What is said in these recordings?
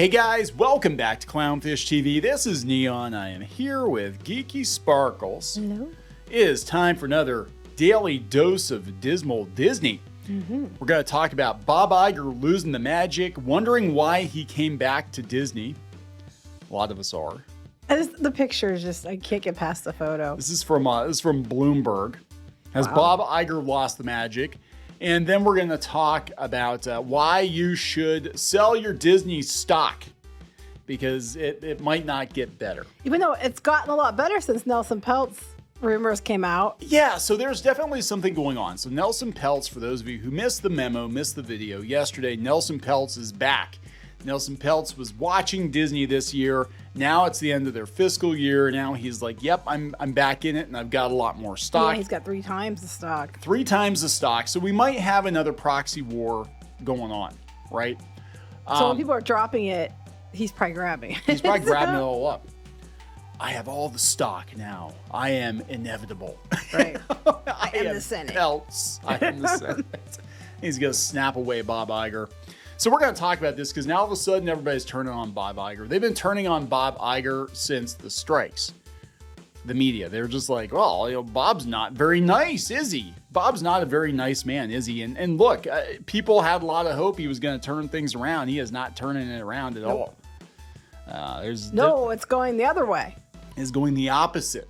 Hey guys, welcome back to Clownfish TV. This is Neon. I am here with Geeky Sparkles. Hello. It is time for another daily dose of dismal Disney. We're going to talk about Bob Iger losing the magic, wondering why he came back to Disney. A lot of us are. The picture is just, I can't get past the photo. This is from Bloomberg. Has Bob Iger lost the magic? And then we're going to talk about why you should sell your Disney stock, because it might not get better. Even though it's gotten a lot better since Nelson Peltz rumors came out. Yeah, so there's definitely something going on. So Nelson Peltz, for those of you who missed the memo, missed the video yesterday, Nelson Peltz is back. Nelson Peltz was watching Disney this year. Now it's the end of their fiscal year. Now he's like, yep, I'm back in it, and I've got a lot more stock. Yeah, he's got 3 times the stock. 3 times the stock. So we might have another proxy war going on, right? So when people are dropping it, he's probably grabbing it. He's probably grabbing it all up. I have all the stock now. I am inevitable. Right. I am the Senate. Peltz. I am the Senate. He's going to snap away Bob Iger. So we're going to talk about this because now all of a sudden everybody's turning on Bob Iger. They've been turning on Bob Iger since the strikes. The media, they're just like, well, you know, Bob's not very nice, is he? Bob's not a very nice man, is he? And look, people had a lot of hope he was going to turn things around. He is not turning it around at all. It's going the other way. Is going the opposite.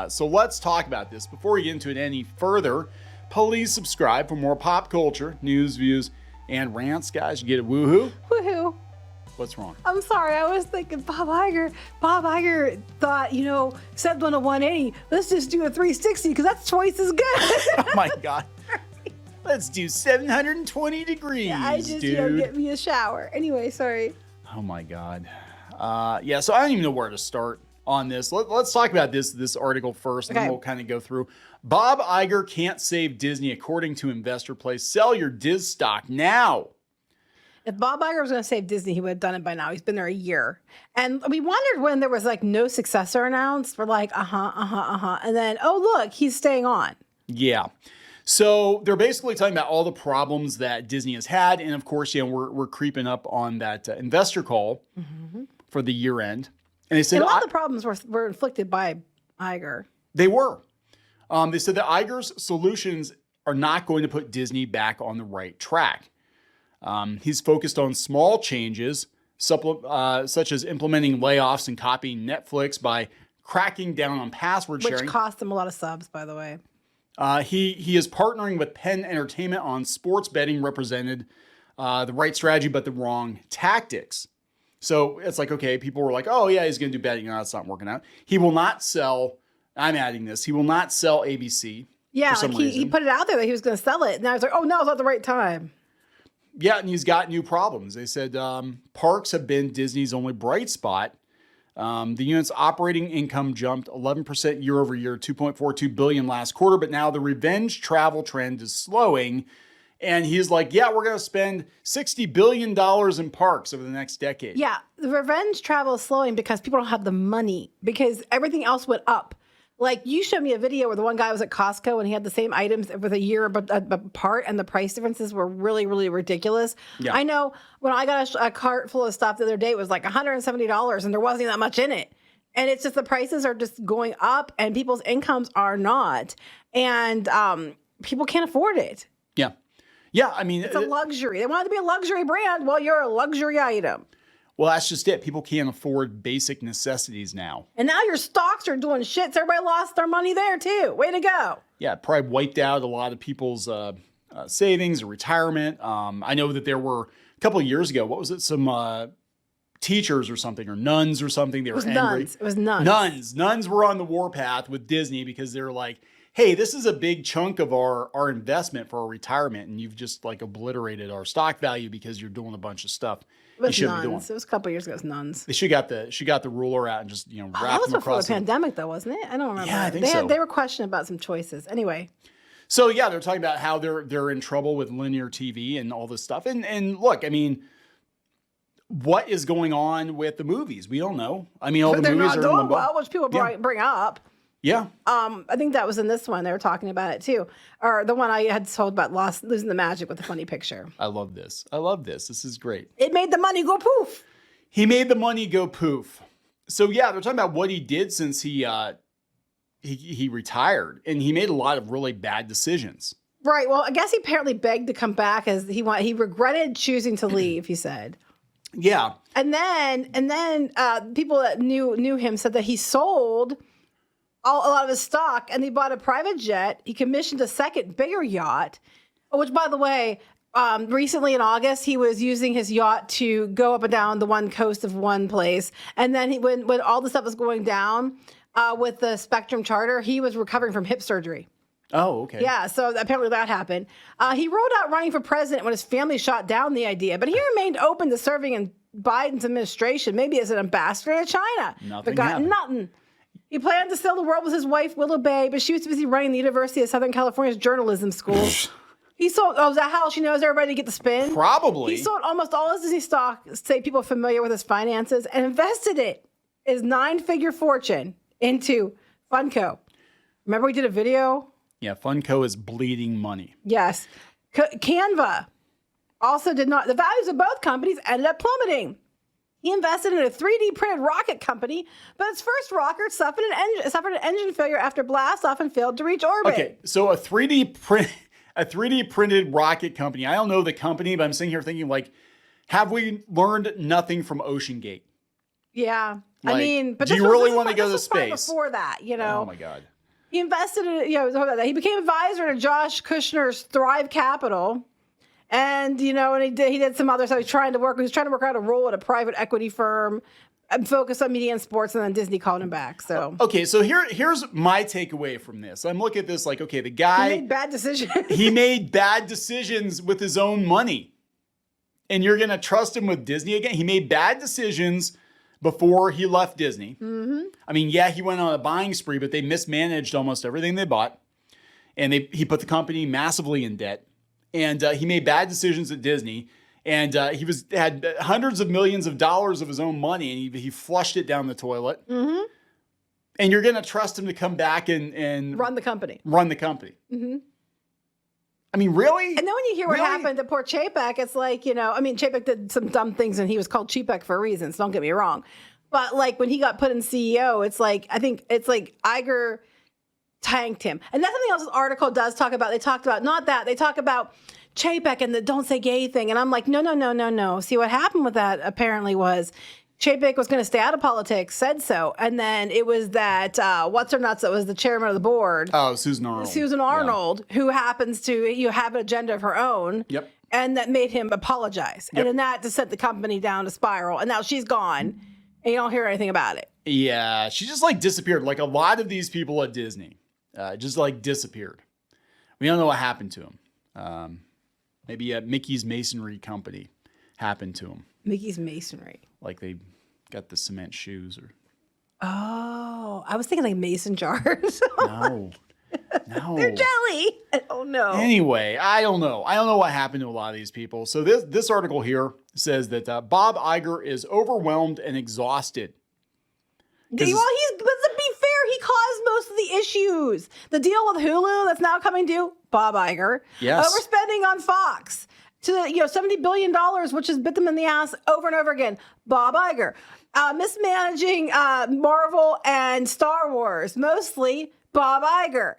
So let's talk about this. Before we get into it any further, please subscribe for more pop culture, news, views, and rants. Guys, you get it. Woohoo. Woohoo. What's wrong? I'm sorry. I was thinking Bob Iger. Bob Iger thought, said on a 180, let's just do a 360 because that's twice as good. Oh my God. Let's do 720 degrees, I just, dude. get me a shower. Anyway, sorry. Oh my God. Yeah, so I don't even know where to start on this. Let's talk about this article first, and then we'll kind of go through. Bob Iger can't save Disney, according to Investor Place. Sell your Diz stock now. If Bob Iger was going to save Disney, he would have done it by now. He's been there a year. And we wondered when there was no successor announced. We're like, And then, oh, look, he's staying on. Yeah. So they're basically talking about all the problems that Disney has had. And of course, we're creeping up on that investor call for the year end. And they said a lot of the problems were inflicted by Iger. They were. They said that Iger's solutions are not going to put Disney back on the right track. He's focused on small changes, such as implementing layoffs and copying Netflix by cracking down on password sharing. Which cost him a lot of subs, by the way. He is partnering with Penn Entertainment on sports betting, represented the right strategy, but the wrong tactics. So it's like, okay, people were like, oh yeah, he's going to do betting. No, it's not working out. He will not sell, I'm adding this, he will not sell ABC. Yeah, like he put it out there that he was going to sell it. Now it's like, oh no, it's not the right time. Yeah, and he's got new problems. They said parks have been Disney's only bright spot. The unit's operating income jumped 11% year over year, $2.42 billion last quarter, but now the revenge travel trend is slowing. And he's like, yeah, we're going to spend $60 billion in parks over the next decade. Yeah, the revenge travel is slowing because people don't have the money, because everything else went up. Like, you showed me a video where the one guy was at Costco and he had the same items with a year apart, and the price differences were really, really ridiculous. Yeah. I know when I got a cart full of stuff the other day, it was like $170 and there wasn't that much in it. And it's just the prices are just going up and people's incomes are not. And people can't afford it. Yeah. Yeah, I mean, it's a luxury. They want it to be a luxury brand. Well, you're a luxury item. Well, that's just it. People can't afford basic necessities now. And now your stocks are doing shit, so everybody lost their money there too. Way to go. Yeah, probably wiped out a lot of people's savings or retirement. I know that there were a couple of years ago, what was it? Some teachers or something, or nuns or something. They were angry. Nuns. It was nuns. Nuns were on the warpath with Disney because they were like, hey, this is a big chunk of our investment for our retirement, and you've just like obliterated our stock value because you're doing a bunch of stuff you shouldn't be doing. It was a couple of years ago. It was nuns. She got the ruler out and just wrapped them across. That was before the pandemic, though, wasn't it? I don't remember. Yeah, I think so. They were questioning about some choices. Anyway. So yeah, they're talking about how they're in trouble with linear TV and all this stuff. And look, I mean, what is going on with the movies? We don't know. I mean, all the movies are in limbo. Well, which people bring up. Yeah. I think that was in this one. They were talking about it too. Or the one I had told about losing the magic with the funny picture. I love this. This is great. It made the money go poof. He made the money go poof. So yeah, they're talking about what he did since he retired, and he made a lot of really bad decisions. Right. Well, I guess he apparently begged to come back as he regretted choosing to leave, he said. Yeah. And then people that knew him said that he sold a lot of his stock and he bought a private jet. He commissioned a second bigger yacht, which, by the way, recently in August, he was using his yacht to go up and down the one coast of one place. And then when all the stuff was going down with the Spectrum charter, he was recovering from hip surgery. Oh, okay. Yeah, so apparently that happened. He ruled out running for president when his family shot down the idea, but he remained open to serving in Biden's administration, maybe as an ambassador to China. Nothing but got happened. nothing. He planned to sail the world with his wife, Willow Bay, but she was busy running the University of Southern California's journalism school. He sold, is that how she knows everybody to get the spin? Probably. He sold almost all his Disney stock, say people familiar with his finances, and invested his 9-figure fortune into Funko. Remember we did a video? Yeah, Funko is bleeding money. Yes. Canva also did not. The values of both companies ended up plummeting. He invested in a 3D printed rocket company, but its first rocket suffered an engine failure after blast off and failed to reach orbit. Okay, so a 3D printed rocket company. I don't know the company, but I'm sitting here thinking, like, have we learned nothing from Ocean Gate? Yeah. Like, I mean, but do you really want to go to space? Before that, you know. Oh my God. He invested in, he became advisor to Josh Kushner's Thrive Capital. And, he did some other stuff. He was trying to work out a role at a private equity firm and focus on media and sports. And then Disney called him back. So, okay. So here's my takeaway from this. I'm looking at this like, okay, the guy, he made bad decisions. He made bad decisions with his own money. And you're going to trust him with Disney again? He made bad decisions before he left Disney. Mm-hmm. I mean, yeah, he went on a buying spree, but they mismanaged almost everything they bought. And he put the company massively in debt. And he made bad decisions at Disney. And he had hundreds of millions of dollars of his own money, and he flushed it down the toilet. Mm-hmm. And you're going to trust him to come back and run the company. Mm-hmm. I mean, really? And then when you hear what happened to poor Chapek, it's like, Chapek did some dumb things and he was called Chapek for a reason, so don't get me wrong. But like when he got put in CEO, it's like, I think it's like Iger tanked him. And that's something else this article does talk about. They talked about, not that, they talk about Chapek and the don't say gay thing. And I'm like, no. See, what happened with that apparently was Chapek was going to stay out of politics, said so. And then it was that, what's-her-nuts that was the chairman of the board. Oh, Susan Arnold. Susan Arnold, who happens to have an agenda of her own. Yep. And that made him apologize. Yep. And then that just sent the company down a spiral. And now she's gone. And you don't hear anything about it. Yeah, she just like disappeared. Like a lot of these people at Disney just like disappeared. We don't know what happened to him. Maybe Mickey's Masonry Company happened to him. Mickey's Masonry. Like they got the cement shoes or. Oh, I was thinking like mason jars. No. They're jelly. Oh no. Anyway, I don't know. I don't know what happened to a lot of these people. So this article here says that Bob Iger is overwhelmed and exhausted. Well, but to be fair, he caused most of the issues. The deal with Hulu that's now coming due, Bob Iger. Yes. Overspending on Fox to $70 billion, which has bit them in the ass over and over again. Bob Iger. Mismanaging Marvel and Star Wars, mostly Bob Iger.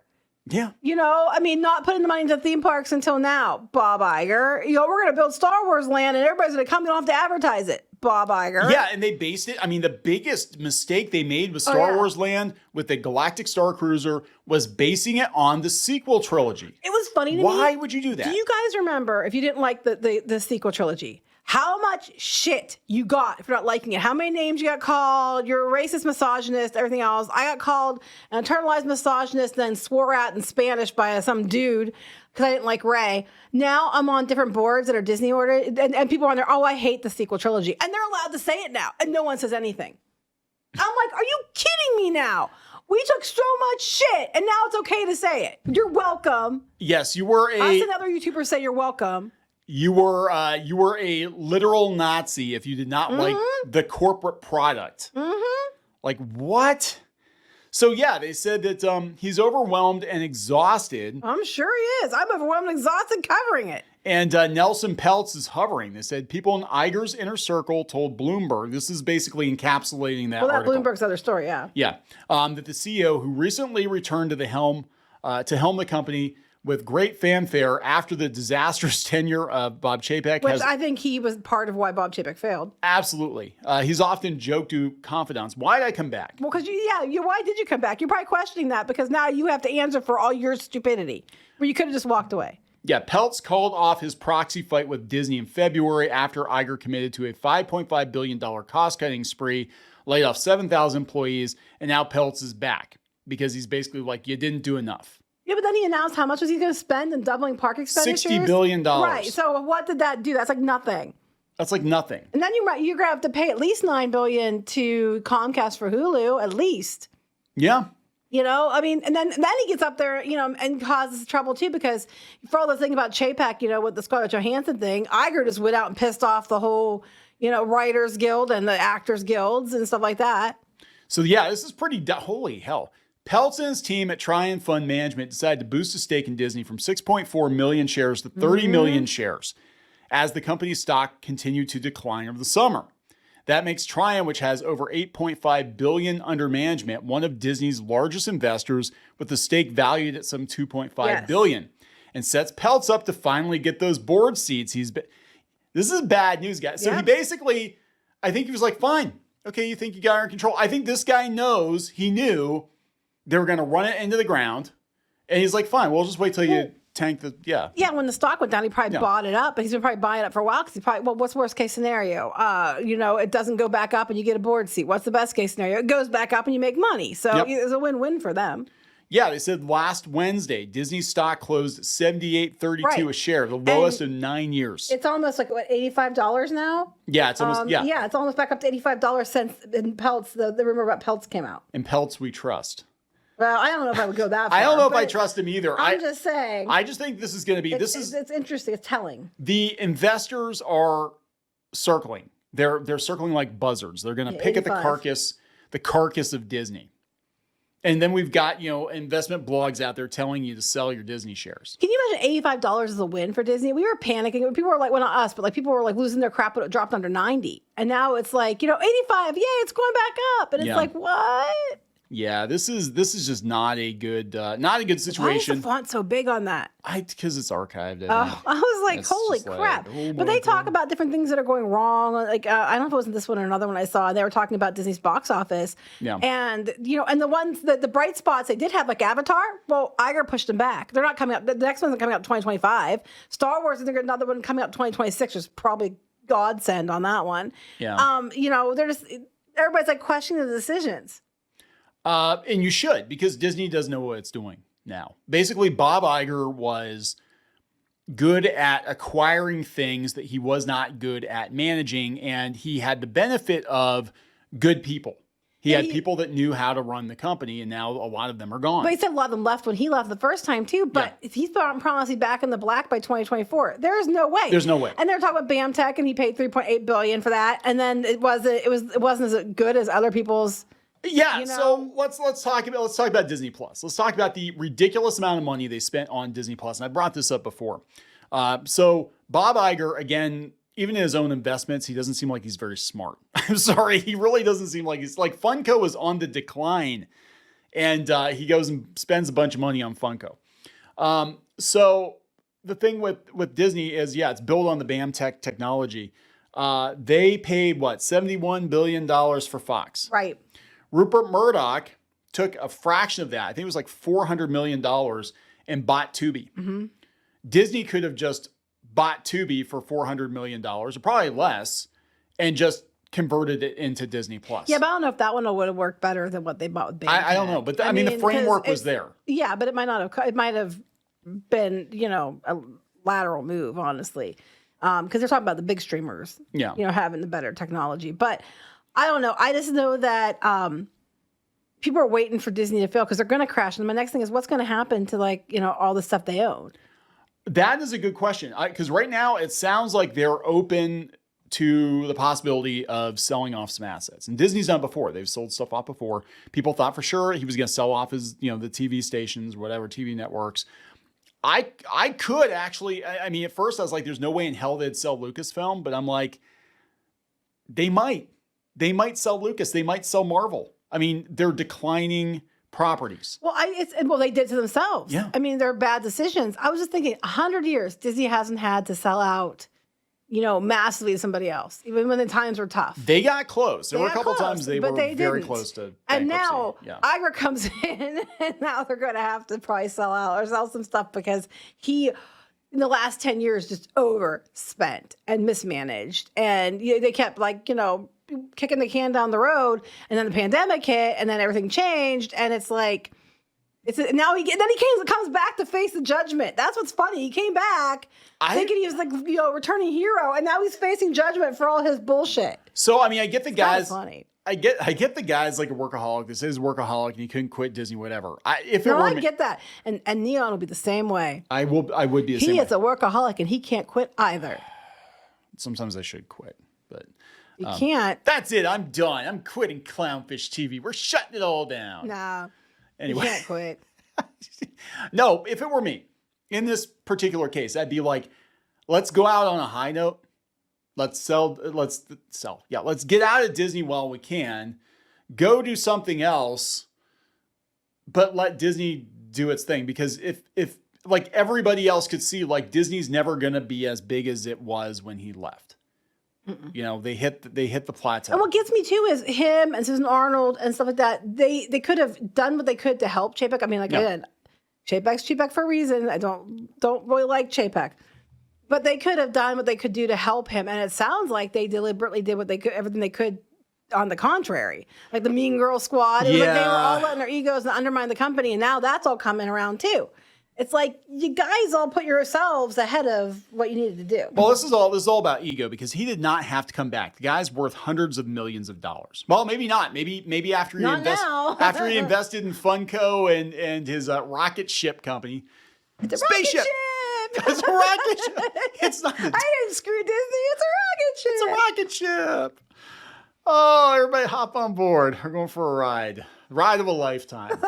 Yeah. Not putting the money into theme parks until now. Bob Iger. We're going to build Star Wars land and everybody's going to come. You don't have to advertise it. Bob Iger. Yeah, and they based it. I mean, the biggest mistake they made with Star Wars Land with the Galactic Star Cruiser was basing it on the sequel trilogy. It was funny to me. Why would you do that? Do you guys remember, if you didn't like the sequel trilogy, how much shit you got for not liking it? How many names you got called? You're a racist, misogynist, everything else. I got called an internalized misogynist, then swore at in Spanish by some dude because I didn't like Ray. Now I'm on different boards that are Disney ordered, and people are on there, I hate the sequel trilogy. And they're allowed to say it now, and no one says anything. I'm like, are you kidding me now? We took so much shit, and now it's okay to say it. You're welcome. Yes, you were Us and other YouTubers say you're welcome. You were a literal Nazi if you did not like the corporate product. Mm-hmm. Like what? So yeah, they said that he's overwhelmed and exhausted. I'm sure he is. I'm overwhelmed and exhausted covering it. And Nelson Peltz is hovering. They said people in Iger's inner circle told Bloomberg, this is basically encapsulating that article. Bloomberg's other story, yeah. Yeah. That the CEO, who recently returned to the helm, to helm the company with great fanfare after the disastrous tenure of Bob Chapek. Which I think he was part of why Bob Chapek failed. Absolutely. He's often joked to confidants, why did I come back? Well, because why did you come back? You're probably questioning that because now you have to answer for all your stupidity, where you could have just walked away. Yeah, Peltz called off his proxy fight with Disney in February after Iger committed to a $5.5 billion cost-cutting spree, laid off 7,000 employees, and now Peltz is back because he's basically like, you didn't do enough. Yeah, but then he announced how much was he going to spend in doubling park expenditures? $60 billion. Right, so what did that do? That's like nothing. That's like nothing. And then you're going to have to pay at least $9 billion to Comcast for Hulu, at least. Yeah. You know, I mean, and then he gets up there, you know, and causes trouble too, because for all the thing about Chapek, you know, with the Scarlett Johansson thing, Iger just went out and pissed off the whole, you know, Writers Guild and the Actors Guilds and stuff like that. So yeah, this is pretty, holy hell. Peltz and his team at Triumph Fund Management decided to boost a stake in Disney from 6.4 million shares to 30 million shares as the company's stock continued to decline over the summer. That makes Triumph, which has over $8.5 billion under management, one of Disney's largest investors with the stake valued at some $2.5 billion, and sets Peltz up to finally get those board seats. This is bad news, guys. So he basically, I think he was like, fine. Okay, you think you got her in control. I think this guy he knew they were going to run it into the ground. And he's like, fine, we'll just wait till you tank the, Yeah, when the stock went down, he probably bought it up, but he's been probably buying it up for a while because he probably, well, what's worst case scenario? You know, it doesn't go back up and you get a board seat. What's the best case scenario? It goes back up and you make money. So it's a win-win for them. Yeah, they said last Wednesday, Disney's stock closed at $78.32 a share, the lowest in 9 years. It's almost like, what, $85 now? Yeah, it's almost, Yeah, it's almost back up to $85 since Peltz, the rumor about Peltz came out. And Peltz we trust. Well, I don't know if I would go that far. I don't know if I trust him either. I'm just saying. I just think this is going to be, it's interesting. It's telling. The investors are circling. They're circling like buzzards. They're going to pick 85. at the carcass of Disney. And then we've got, you know, investment blogs out there telling you to sell your Disney shares. Can you imagine $85 is a win for Disney? We were panicking. People were like, well, not us, but like people were like losing their crap when it dropped under 90. And now it's like, you know, 85, yay, it's going back up. And it's like, what? Yeah, this is just not a good situation. Why is the font so big on that? Because it's archived. I was like, holy crap! But they talk about different things that are going wrong. Like I don't know if it wasn't this one or another one I saw. They were talking about Disney's box office. Yeah. And you know, and the ones the bright spots they did have, like Avatar. Well, Iger pushed them back. They're not coming out. The next one's coming out in 2025. Star Wars, and there's another one coming out in 2026, which is probably godsend on that one. Yeah. You know, everybody's like questioning the decisions. And you should, because Disney doesn't know what it's doing now. Basically, Bob Iger was good at acquiring things that he was not good at managing, and he had the benefit of good people. He had people that knew how to run the company, and now a lot of them are gone. But he said a lot of them left when he left the first time too. But he's promising back in the black by 2024. There is no way. There's no way. And they're talking about BAMTech, and he paid $3.8 billion for that, and then it wasn't as good as other people's. Yeah, you know? So let's talk about Disney Plus. Let's talk about the ridiculous amount of money they spent on Disney Plus. And I brought this up before. So Bob Iger, again, even in his own investments, he doesn't seem like he's very smart. I'm sorry, he really doesn't seem like he's like Funko is on the decline, and he goes and spends a bunch of money on Funko. So the thing with Disney is, it's built on the BAMTech technology. They paid $71 billion for Fox. Right. Rupert Murdoch took a fraction of that. I think it was like $400 million and bought Tubi. Mm-hmm. Disney could have just bought Tubi for $400 million, or probably less, and just converted it into Disney Plus. Yeah, but I don't know if that one would have worked better than what they bought with BAMTech. I don't know, but I mean, the framework was there. Yeah, but it might not have. It might have been, you know, a lateral move, honestly, because they're talking about the big streamers. Yeah, you know, having the better technology, but. I don't know. I just know that people are waiting for Disney to fail because they're going to crash. And my next thing is what's going to happen to, like, you know, all the stuff they own? That is a good question. Because right now it sounds like they're open to the possibility of selling off some assets. And Disney's done before. They've sold stuff off before. People thought for sure he was going to sell off his, you know, the TV stations, whatever, TV networks. I could actually, I mean, at first I was like, there's no way in hell they'd sell Lucasfilm, but I'm like, they might sell Lucas. They might sell Marvel. I mean, they're declining properties. Well, they did to themselves. Yeah. I mean, they're bad decisions. I was just thinking, 100 years, Disney hasn't had to sell out, massively to somebody else, even when the times were tough. They got close. There were a couple times they were very close to bankruptcy. And now Iger comes in, and now they're going to have to probably sell out or sell some stuff because he, in the last 10 years, just overspent and mismanaged. And they kept kicking the can down the road, and then the pandemic hit, and then everything changed, and it's like, now he comes back to face the judgment. That's what's funny. He came back thinking he was returning hero, and now he's facing judgment for all his bullshit. So I mean, I get the guys. Funny. I get the guys like a workaholic. This is workaholic, and he couldn't quit Disney, whatever. I get that, and Neon will be the same way. I would be the same way. He is a workaholic, and he can't quit either. Sometimes I should quit, but. You can't. That's it. I'm done. I'm quitting Clownfish TV. We're shutting it all down. Nah. Anyway. You can't quit. No, if it were me, in this particular case, I'd be like, let's go out on a high note. Let's sell. Yeah, let's get out of Disney while we can. Go do something else, but let Disney do its thing. Because if like everybody else could see, like Disney's never going to be as big as it was when he left. They hit the plateau. And what gets me too is him and Susan Arnold and stuff like that. They could have done what they could to help Chapek. I mean, again, Chapek's Chapek for a reason. I don't really like Chapek, but they could have done what they could do to help him. And it sounds like they deliberately did what they could, everything they could. On the contrary, like the Mean Girl Squad, they were all letting their egos and undermine the company, and now that's all coming around too. It's like you guys all put yourselves ahead of what you needed to do. Well, this is all about ego because he did not have to come back. The guy's worth hundreds of millions of dollars. Well, maybe not. Maybe after he after he invested in Funko and his rocket ship company. It's a spaceship. It's a rocket ship. It's not. I didn't screw Disney. It's a rocket ship. It's a rocket ship. Oh, everybody hop on board. We're going for a ride. Ride of a lifetime.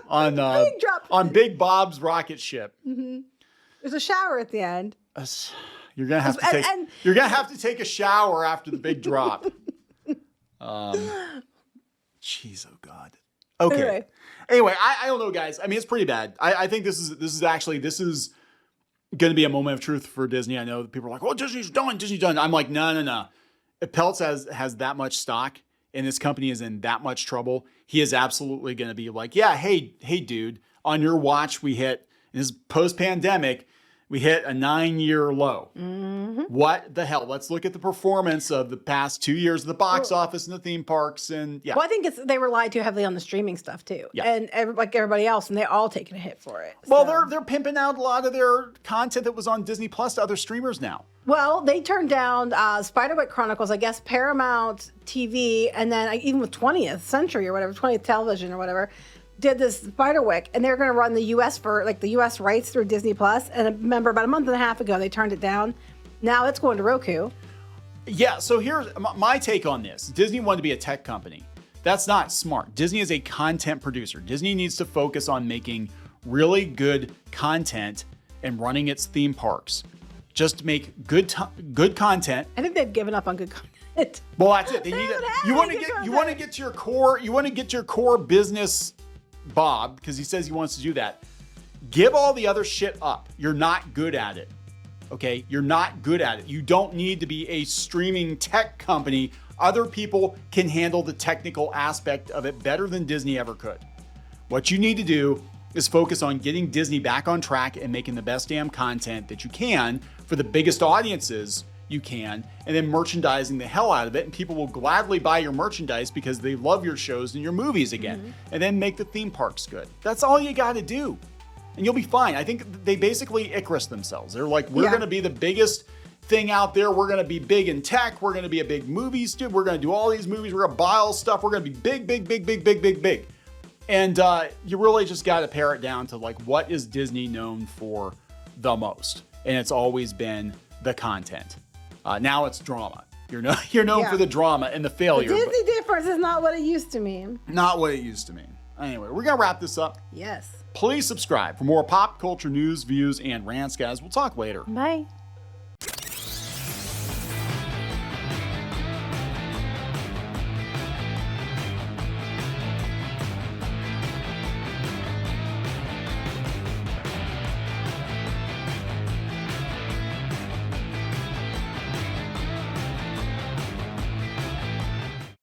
on Big Bob's rocket ship. Mm-hmm. There's a shower at the end. You're gonna have to take a shower after the big drop. Jeez, oh God. Okay. Anyway, I don't know, guys. I mean, it's pretty bad. I think this is going to be a moment of truth for Disney. I know that people are like, "Well, Disney's done." I'm like, no. If Peltz has that much stock and this company is in that much trouble, he is absolutely going to be like, yeah, hey, dude, on your watch, we hit, this is post-pandemic, we hit a 9-year low. Mm-hmm. What the hell? Let's look at the performance of the past 2 years of the box office and the theme parks. And yeah. Well, I think they relied too heavily on the streaming stuff too. Yeah. And like everybody else, and they're all taking a hit for it. Well, they're pimping out a lot of their content that was on Disney Plus to other streamers now. Well, they turned down Spiderwick Chronicles, I guess Paramount TV, and then even with 20th Century or whatever, 20th Television or whatever, did this Spiderwick, and they're going to run the U.S. for like the U.S. rights through Disney Plus. And I remember about a month and a half ago, they turned it down. Now it's going to Roku. Yeah, so here's my take on this. Disney wanted to be a tech company. That's not smart. Disney is a content producer. Disney needs to focus on making really good content and running its theme parks. Just make good content. I think they've given up on good content. Well, that's it. They need it. You want to get to your core. You want to get to your core business, Bob, because he says he wants to do that. Give all the other shit up. You're not good at it. Okay? You're not good at it. You don't need to be a streaming tech company. Other people can handle the technical aspect of it better than Disney ever could. What you need to do is focus on getting Disney back on track and making the best damn content that you can for the biggest audiences you can, and then merchandising the hell out of it, and people will gladly buy your merchandise because they love your shows and your movies again. Mm-hmm. And then make the theme parks good. That's all you got to do, and you'll be fine. I think they basically Icarus themselves. They're like, we're going to be the biggest thing out there. We're going to be big in tech. We're going to be a big movie studio. We're going to do all these movies. We're going to buy all stuff. We're going to be big. And you really just got to pare it down to like, what is Disney known for the most? And it's always been the content. Now it's drama. You're known for the drama and the failure. The Disney difference is not what it used to mean. Not what it used to mean. Anyway, we're going to wrap this up. Yes. Please subscribe for more pop culture news, views, and rants, guys. We'll talk later. Bye.